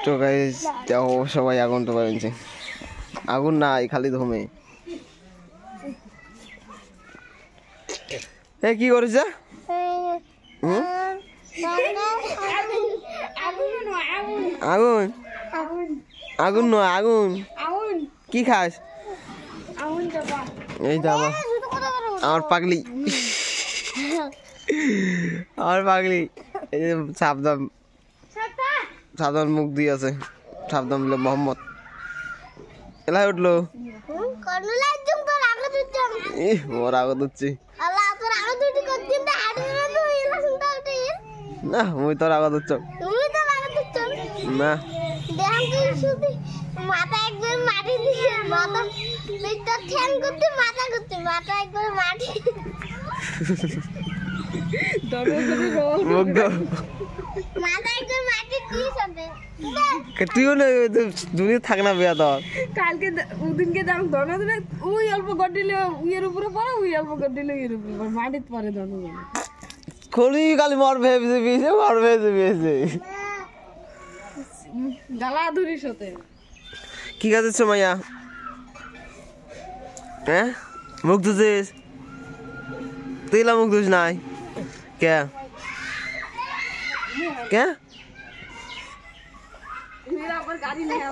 তো গাইস দেখো সবাই আগুন তো বানিয়েছে, আগুন নাই খালি ধুমে। এ কি করেছে? আগুন আগুন নয় আগুন। কি খাস? এই দাবা আমার পাগলি, আমার পাগলি। এই যে সাবধান সাবধান মুখ দিয়ে আছে, সাবধান বলে মোহাম্মদ এলাই উঠলো। ওর আগত হচ্ছে না, মুই তোর আগত হচ্ছ না। মাথা একবার মাটি দিয়ে মাথা পেটটা ঠ্যাং করতে মাথা করতে মাথা একবার মাটি মাথা একবার মাটি দিয়ে সাথে তুইও না দুনিয়া থাক না বিয়া তোর। কালকে ওদিনকে যেমন ধর্ম দিলে ওই অল্প গডিলে উইয়ের উপরে পড়ে, ওই অল্প গডিলে উইয়ের উপরে পড়ে, মাটিতে পড়ে ধর্ম খড়ি কালি মর ভেবেছে বিয়েছে, মর ভেবেছে বিয়েছে গালা ধরির সাথে। কি কাজের মাইয়া? হ্যাঁ মুখ ধুছিস তুই? মুখ ধুস নাই কে কে? গাড়ি নিয়ে